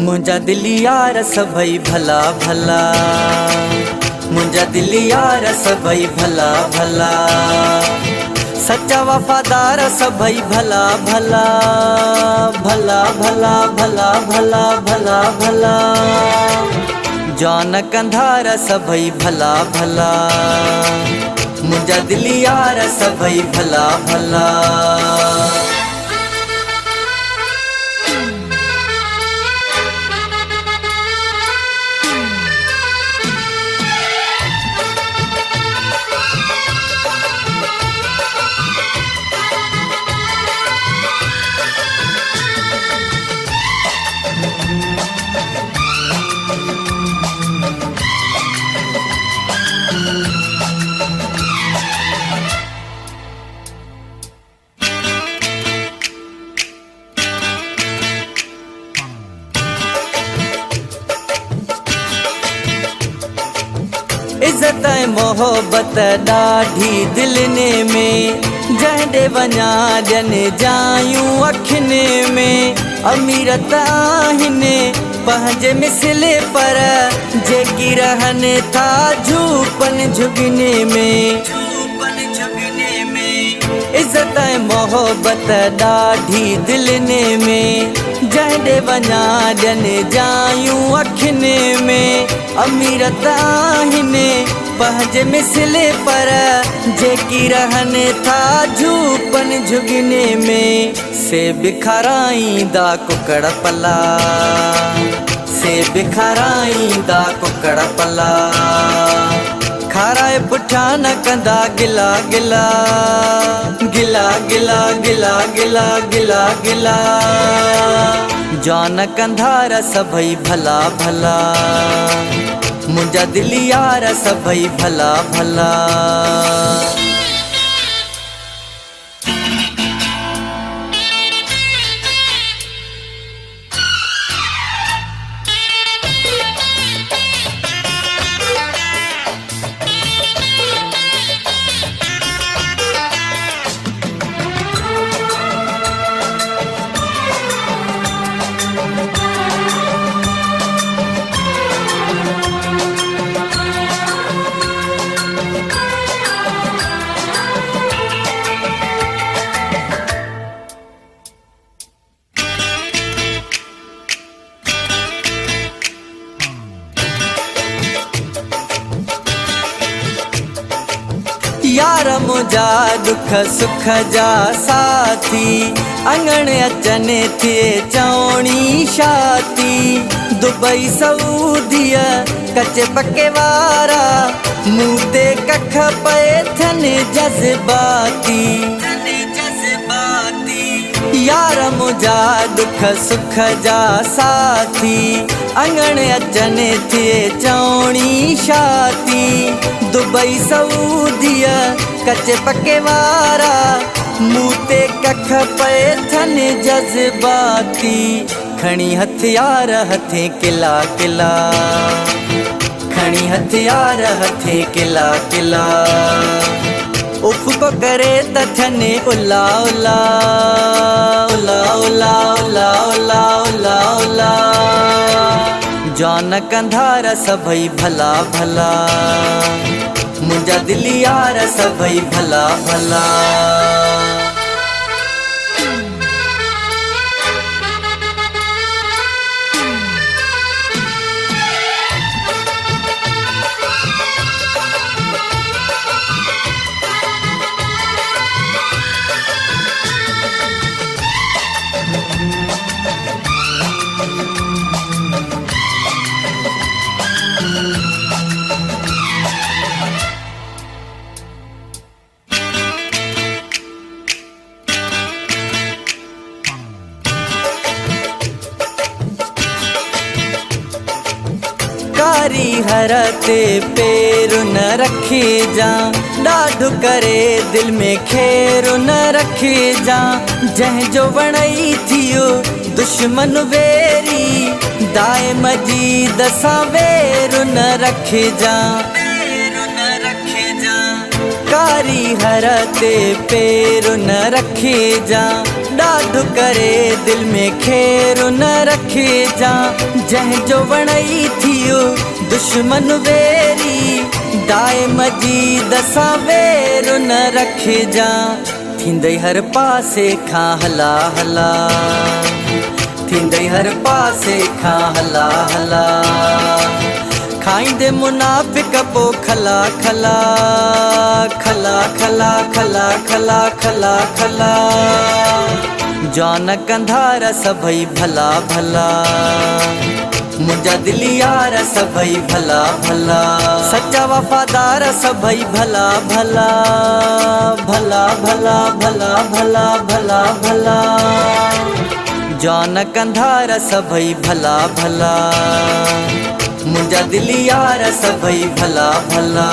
मुंहिंजा दिली यार सभई भला भला, मुंहिंजा दिली यार सभई भला भला, सच्चा वफ़ादार सभई भला भला, भला भला भला भला भला भला, जान कंधार सभई भला भला, मुंहिंजा दिली यार सभई भला भला। इज़्ज़त ऐं मोहब्बत ॾाढी दिलनि में, जंहिं ॾे वञा ॼनि जायूं अखियुनि में, अमीरत आहिनि पंहिंजे मिसले पर जेकी रहनि था झूपनि झुगने में। इज़्ज़त ऐं मोहब्बत ॾाढी दिलनि में, जंहिं ॾे वञा ॼनि जायूं अखियुनि में, अमीरत आहिनि पंहिंजे मिसले पर जेकी रहनि था झूपनि झुगने में। से बिखाराईंदा कुकड़ पला, से बिखाराईंदा कुकड़ पला, खाराए पुठियां न कंदा गिला गिला, गिला गिला गिला गिला गिला गिला, जान कंधार सभई भला भला, मुंहिंजा दिली यार सभई भला भला। यार मुंहिंजा दुख सुख जा साथी, अंगण अचनि थिए चवणी शाती, दुबई सऊदीअ कचे पके वारा, मूं ते कख पए थियनि जज़्बाती। यार मुंहिंजा दुख सुख जा साथी, अंगण अचनि थिए चवणी शाती, दुबई सऊदीअ कचे पके वारा, मूं ते कख पए थियनि जज़्बाती। खणी हथियार हथे किला किला, खणी हथियार हथे किला किला, उफ को करे त थियनि उला उला, उला उला उला उला उला उला, जान कंधार सभई भला भला, मुंहिंजा दिली यार सभई भला भला। कारी हर ते पैर न रखे जा, ॾाढो करे दिल में खैर न रखे जा, जंहिंजो वणई थियो दुश्मन वेरी, दाए मजीद सां वेर न रखे जा। कारी हर ते पैर न रखे जा, ॾाढो करे दिल में खेर न रखे जा। जंहिं जो वणई थियो दुश्मन वेरी, दाइम जी दसां वेर न रखे जा। थींदई हर पासे खां हला हला, थींदई हर पासे खां हला हला। खाईंदे मुनाफ़िक पो खला खला, खला खला खला खला खला खला। जान कंधार सभई भला भला, मुंहिंजा दिली यार सभई भला भला। सच्चा वफ़ादार सभई भला भला, भला भला भला भला भला भला। जान कंधार सभई भला भला, मुंहिंजा दिली यार सभई भला भला।